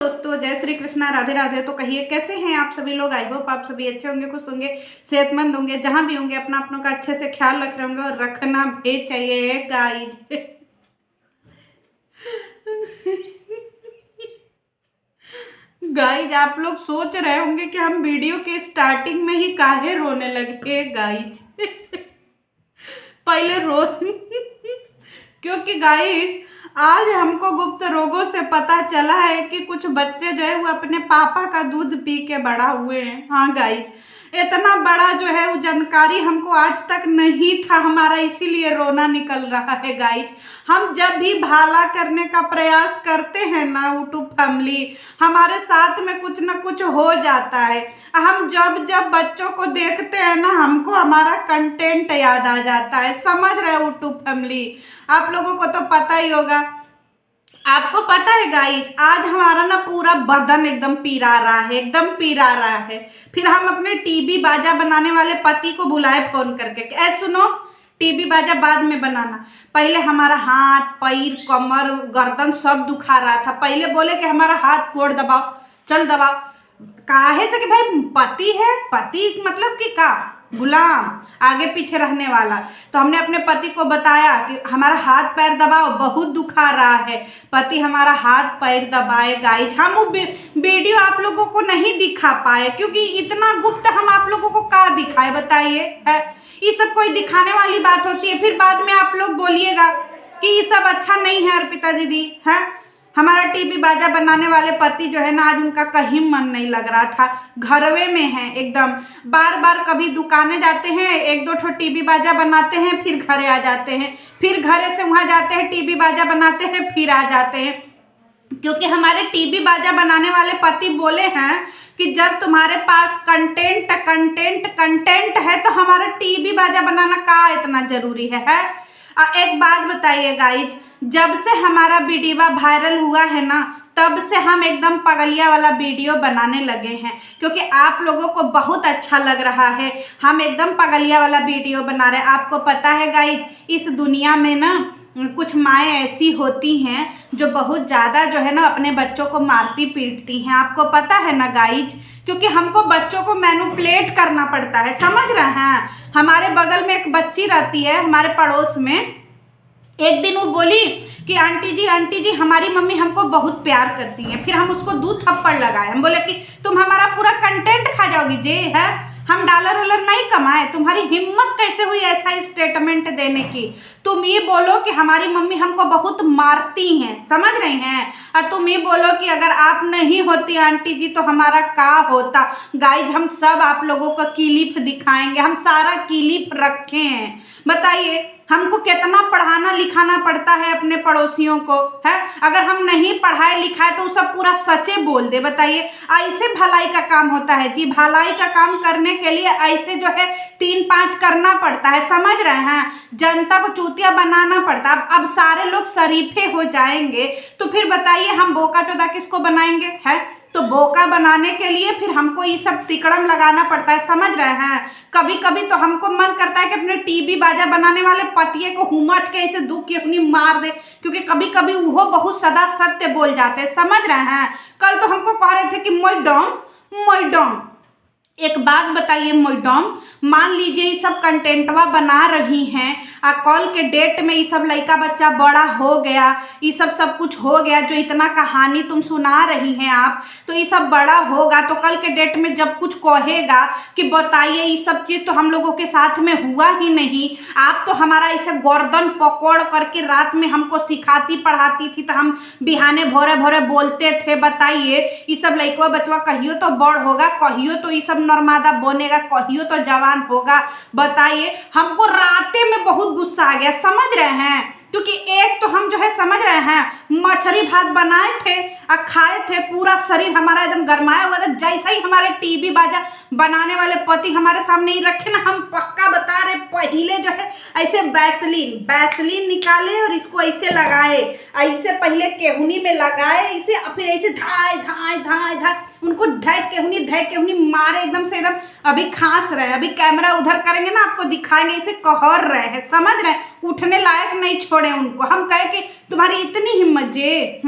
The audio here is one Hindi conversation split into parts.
दोस्तों, जय श्री कृष्णा, राधे राधे। तो कहिए कैसे हैं आप सभी लोग। आई होप आप सभी अच्छे होंगे, खुश होंगे, सेहतमंद होंगे, जहां भी होंगे अपना अपनों का अच्छे से ख्याल रख रहे होंगे और रखना भी चाहिए गाइज। गाइज, आप लोग सोच रहे होंगे कि हम वीडियो के स्टार्टिंग में ही काहे रोने लगे गाइज। पहले रो क्योंकि गाइस आज हमको गुप्त रोगों से पता चला है कि कुछ बच्चे जो है वो अपने पापा का दूध पी के बड़ा हुए हैं। हाँ गाइस, इतना बड़ा जो है वो जानकारी हमको आज तक नहीं था हमारा, इसीलिए रोना निकल रहा है गाइस। हम जब भी भला करने का प्रयास करते हैं ना यूट्यूब फैमिली, हमारे साथ में कुछ ना कुछ हो जाता है। हम जब जब बच्चों को देखते हैं ना, हमको हमारा कंटेंट याद आ जाता है। समझ रहे हो यूट्यूब फैमिली, आप लोगों को तो पता ही होगा। आपको पता है गाइस, आज हमारा ना पूरा बदन एकदम पीरा रहा है, एकदम पीरा रहा है। फिर हम अपने टीबी बाजा बनाने वाले पति को बुलाए फोन करके, ऐ सुनो, टीबी बाजा बाद में बनाना। पहले हमारा हाथ पैर कमर गर्दन सब दुखा रहा था। पहले बोले कि हमारा हाथ कोड़ दबाओ, चल दबाओ। काहे से कि भाई पति है, पति मतलब कि का गुलाम, आगे पीछे रहने वाला। तो हमने अपने पति को बताया कि हमारा हाथ पैर दबाओ, बहुत दुखा रहा है। पति हमारा हाथ पैर दबाए गाइस। हम वो वीडियो आप लोगों को नहीं दिखा पाए क्योंकि इतना गुप्त हम आप लोगों को का दिखाए बताइए। है ये सब कोई दिखाने वाली बात होती है? फिर बाद में आप लोग बोलिएगा कि ये सब अच्छा नहीं है अर्पिता दीदी। है हमारा टीबी बाजा बनाने वाले पति जो है ना, आज उनका कहीं मन नहीं लग रहा था, घरवे में है एकदम। बार बार कभी दुकानें जाते हैं, एक दो ठो टीबी बाजा बनाते हैं, फिर घरे आ जाते हैं, फिर घरे से वहाँ जाते हैं, टीबी बाजा बनाते हैं, फिर आ जाते हैं। क्योंकि हमारे टीबी बाजा बनाने वाले पति बोले हैं कि जब तुम्हारे पास कंटेंट कंटेंट कंटेंट है तो हमारा टीबी बाजा बनाना का इतना जरूरी है? एक बात बताइए गाइज, जब से हमारा वीडियो वायरल हुआ है ना, तब से हम एकदम पगलिया वाला वीडियो बनाने लगे हैं क्योंकि आप लोगों को बहुत अच्छा लग रहा है। हम एकदम पगलिया वाला वीडियो बना रहे हैं। आपको पता है गाइज, इस दुनिया में ना कुछ माएँ ऐसी होती हैं जो बहुत ज़्यादा जो है ना अपने बच्चों को मारती पीटती हैं। आपको पता है ना गाइज, क्योंकि हमको बच्चों को मैनिपुलेट करना पड़ता है। समझ रहे हैं? हमारे बगल में एक बच्ची रहती है, हमारे पड़ोस में। एक दिन वो बोली कि आंटी जी हमारी मम्मी हमको बहुत प्यार करती है। फिर हम उसको 2 थप्पड़ लगाए। हम बोले कि तुम हमारा पूरा कंटेंट खा जाओगी जे है, हम डॉलर वॉलर नहीं कमाए। तुम्हारी हिम्मत कैसे हुई ऐसा स्टेटमेंट देने की? तुम ये बोलो कि हमारी मम्मी हमको बहुत मारती हैं, समझ रही हैं, और तुम ये बोलो कि अगर आप नहीं होती आंटी जी तो हमारा का होता। गाइज, हम सब आप लोगों को क्लिप दिखाएंगे, हम सारा क्लिप रखे हैं। बताइए हमको कितना पढ़ाना लिखाना पड़ता है अपने पड़ोसियों को, है? अगर हम नहीं पढ़ाए लिखाए तो सब पूरा सचे बोल दे। बताइए ऐसे भलाई का काम होता है जी? भलाई का काम करने के लिए ऐसे जो है 3-5 करना पड़ता है। समझ रहे हैं? जनता को चूतिया बनाना पड़ता है। अब सारे लोग शरीफे हो जाएंगे तो फिर बताइए हम बोका चोदा किसको बनाएंगे? है तो बोका बनाने के लिए फिर हमको ये सब तिकड़म लगाना पड़ता है। समझ रहे हैं? कभी कभी तो हमको मन करता है कि अपने टीबी बाजा बनाने वाले पतिये को हुमच के ऐसे दुख की अपनी मार दे, क्योंकि कभी कभी वो बहुत सदा सत्य बोल जाते हैं। समझ रहे हैं? कल तो हमको कह रहे थे कि मैडम एक बात बताइए मैडम, मान लीजिए ये सब कंटेंटवा बना रही हैं और कल के डेट में ये सब लड़का बच्चा बड़ा हो गया, ये सब कुछ हो गया, जो इतना कहानी तुम सुना रही हैं आप, तो ये सब बड़ा होगा तो कल के डेट में जब कुछ कहेगा कि बताइए ये सब चीज़ तो हम लोगों के साथ में हुआ ही नहीं, आप तो हमारा ऐसे गर्दन पकड़ करके रात में हमको सिखाती पढ़ाती थी तो हम बिहाने भोरे भोरे बोलते थे। बताइए ये सब लड़का बचवा कहियो तो बड़ होगा, कहियो तो ये सब नर्मदा बनेगा, कहियो तो जवान होगा। बताइए हमको राते में बहुत गुस्सा आ गया। समझ रहे हैं? क्योंकि एक तो हम जो है समझ रहे हैं मछली भात बनाए थे और खाए थे, पूरा शरीर हमारा एकदम गरमाया हुआ था। जैसा ही हमारे टीबी बाजा बनाने वाले पति हमारे सामने ही रखे ना, हम पक्का बता रहे पहले जो है ऐसे वैसलीन निकाले और इसको ऐसे लगाए, ऐसे पहले केहुनी में लगाए इसे, फिर ऐसे धाय धाय धाय धाय उनको धैक केहुनी मारे एकदम से, एकदम अभी खांस रहे हैं। अभी कैमरा उधर करेंगे ना आपको दिखाएंगे, इसे कहर रहे हैं। समझ रहे हैं? उठने लायक नहीं छोड़े उनको। हम कहे कि तुम्हारी इतनी हिम्मत जे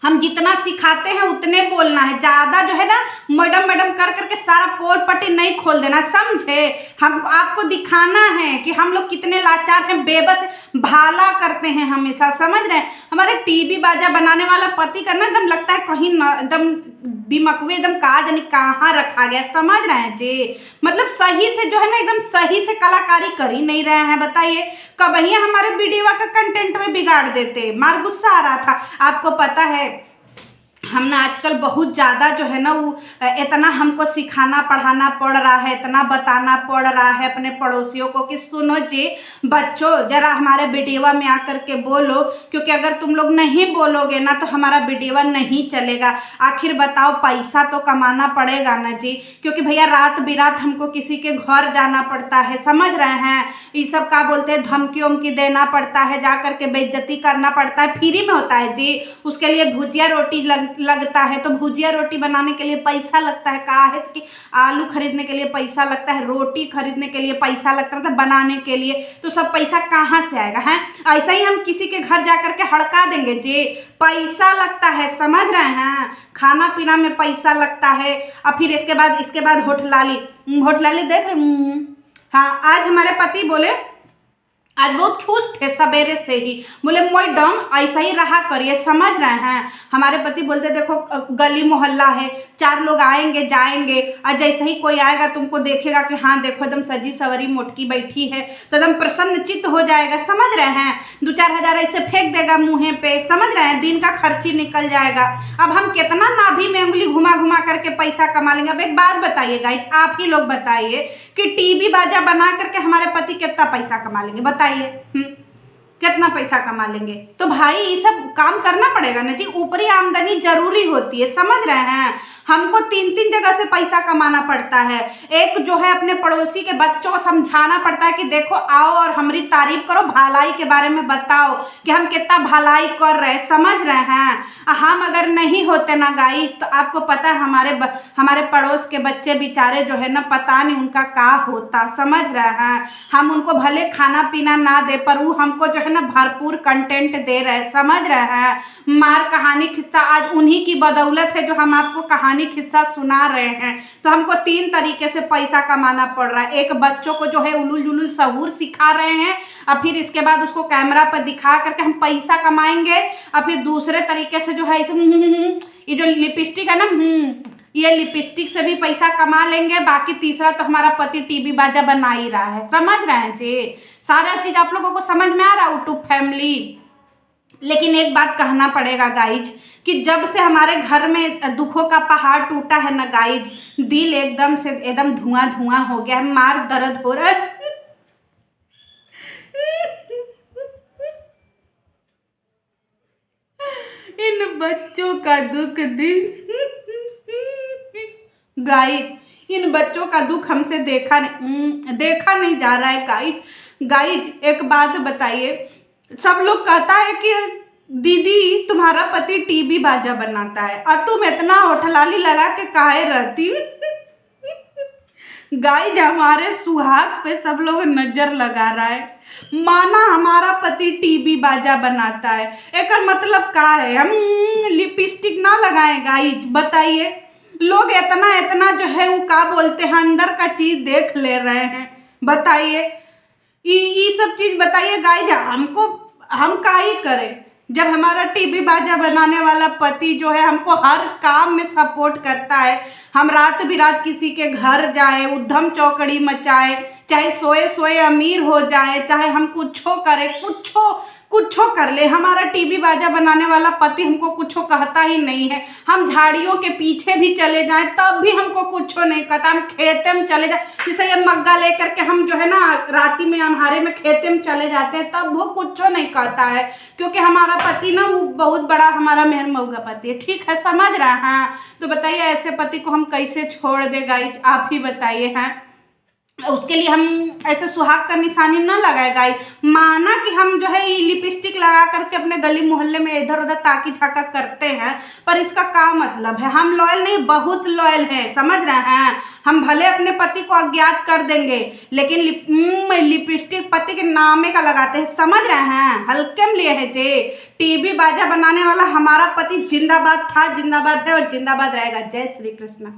हम जितना सिखाते हैं उतने बोलना है, ज्यादा जो है ना मैडम मैडम कर करके सारा पोल पट्टी नहीं खोल देना, समझे। हम आपको दिखाना है कि हम लोग कितने लाचार हैं, बेबस हैं, भाला करते हैं हमेशा, समझ रहे हैं। हमारे टीबी बाजा बनाने वाला पति का ना एकदम लगता है कहीं एकदम दिमकवे एकदम कहा जाने कहाँ रखा गया, समझ रहे हैं जी। मतलब सही से जो है ना एकदम सही से कलाकारी कर ही नहीं रहे हैं, बताइए। कब ही हमारे वीडियो का कंटेंट में बिगाड़ देते, मार गुस्सा आ रहा था। आपको पता है हम ना आजकल बहुत ज़्यादा जो है ना वो इतना हमको सिखाना पढ़ाना पड़ रहा है, इतना बताना पड़ रहा है अपने पड़ोसियों को कि सुनो जी बच्चों ज़रा हमारे वीडियो में आकर के बोलो, क्योंकि अगर तुम लोग नहीं बोलोगे ना तो हमारा वीडियो नहीं चलेगा। आखिर बताओ पैसा तो कमाना पड़ेगा ना जी, क्योंकि भैया रात बिरात हमको किसी के घर जाना पड़ता है, समझ रहे हैं। ये सब क्या बोलते हैं, धमकी उमकी देना पड़ता है, जा करके बेइज्जती करना पड़ता है, फ्री में होता है जी। उसके लिए भुजिया रोटी लगता है, तो भुजिया रोटी बनाने के लिए पैसा लगता है, कहा है कि आलू खरीदने के लिए पैसा लगता है, रोटी खरीदने के लिए पैसा लगता है, तो बनाने के लिए तो सब पैसा कहाँ से आएगा है। ऐसा ही हम किसी के घर जा करके हड़का देंगे जी, पैसा लगता है, समझ रहे हैं। खाना पीना में पैसा लगता है, और फिर इसके बाद होटलाली देख रहे। हाँ, आज हमारे पति बोले, आज बहुत खुश थे सवेरे से ही, बोले मैडम ऐसा ही रहा करिए, समझ रहे हैं। हमारे पति बोलते देखो गली मोहल्ला है, 4 लोग आएंगे जाएंगे, और जैसे ही कोई आएगा तुमको देखेगा कि हाँ देखो एकदम सजी सवरी मोटकी बैठी है, तो एकदम प्रसन्नचित्त हो जाएगा, समझ रहे हैं। 2-4 हज़ार ऐसे फेंक देगा मुँह पे, समझ रहे हैं, दिन का खर्ची निकल जाएगा। अब हम कितना नाभि में उंगली घुमा घुमा करके पैसा कमा लेंगे। अब एक बात बताइए गाइस, आप ही लोग बताइए कि टीवी बाजा बना करके हमारे पति कितना पैसा कमा लेंगे, बताइए। कितना पैसा कमा लेंगे। तो भाई ये सब काम करना पड़ेगा ना जी, ऊपरी आमदनी जरूरी होती है, समझ रहे हैं। हमको 3-3 जगह से पैसा कमाना पड़ता है। एक जो है अपने पड़ोसी के बच्चों को समझाना पड़ता है कि देखो आओ और हमारी तारीफ करो, भलाई के बारे में बताओ कि हम कितना भलाई कर रहे हैं, समझ रहे हैं। हम अगर नहीं होते ना गाइस, तो आपको पता है हमारे पड़ोस के बच्चे बेचारे जो है ना पता नहीं उनका क्या होता, समझ रहे हैं। हम उनको भले खाना पीना ना दे, पर वो हमको जो है ना भरपूर कंटेंट दे रहे हैं, समझ रहे हैं। मार कहानी किस्सा आज उन्हीं की बदौलत है जो हम आपको कहानी किस्सा सुना रहे हैं। तो हमको 3 तरीके से पैसा कमाना पड़ रहा है। एक बच्चों को जो है उलूल जुलूल सहूर सिखा रहे हैं, और फिर इसके बाद उसको कैमरा पर दिखा करके हम पैसा कमाएंगे। और फिर दूसरे तरीके से जो है ये जो लिपस्टिक है ना, ये लिपस्टिक से भी पैसा कमा लेंगे। बाकी तीसरा तो हमारा पति टीवी बाजा बना ही रहा है, समझ रहे हैं जी। सारा चीज आप लोगों को समझ में आ रहा है, यूट्यूब फैमिली। लेकिन एक बात कहना पड़ेगा गाइज कि जब से हमारे घर में दुखों का पहाड़ टूटा है ना गाइज, दिल एकदम से एकदम धुआं धुआं हो गया है, मार दर्द हो रहा है। इन बच्चों का दुख दिल गाइज, इन बच्चों का दुख हमसे देखा नहीं जा रहा है गाइज। एक बात बताइए, सब लोग कहता है कि दीदी तुम्हारा पति टीवी बाजा बनाता है और तुम इतना होठलाली लगा के काहे रहती। गाइज हमारे सुहाग पे सब लोग नजर लगा रहा है, माना हमारा पति टीवी बाजा बनाता है, एक मतलब क्या है हम लिपस्टिक ना लगाएं गाइज, बताइए। लोग इतना जो है वो क्या बोलते हैं अंदर का चीज देख ले रहे हैं, बताइए। ये सब चीज बताइए गाइज, हम का ही करें जब हमारा टीवी बाजा बनाने वाला पति जो है हमको हर काम में सपोर्ट करता है। हम रात बिरात किसी के घर जाए, उधम चौकड़ी मचाए, चाहे सोए सोए अमीर हो जाए, चाहे हम कुछो करे, कुछो कर ले, हमारा टीवी बाजा बनाने वाला पति हमको कुछो कहता ही नहीं है। हम झाड़ियों के पीछे भी चले जाएं तब भी हमको कुछो नहीं कहता। हम खेते में चले जाए, जैसे ये मग्गा लेकर के हम जो है ना राती में अंधारे में खेते में चले जाते हैं, तब वो कुछो नहीं कहता है, क्योंकि हमारा पति ना वो बहुत बड़ा हमारा मेहर मऊगा पति है, ठीक है, समझ रहे हैं। तो बताइए ऐसे पति को हम कैसे छोड़ दे गाइज, आप ही बताइए हैं। उसके लिए हम ऐसे सुहाग का निशानी न लगाए गाइस। माना कि हम जो है ये लिपस्टिक लगा करके अपने गली मोहल्ले में इधर उधर ताकी झाका करते हैं, पर इसका क्या मतलब है? हम लॉयल नहीं, बहुत लॉयल हैं, समझ रहे हैं? हम भले अपने पति को अज्ञात कर देंगे, लेकिन लिपस्टिक पति के नामे का लगाते हैं, समझ रहे हैं? हल्के में लिए है जे। टीवी बाजा बनाने वाला हमारा पति जिंदाबाद था, जिंदाबाद है और जिंदाबाद रहेगा। जय श्री कृष्ण।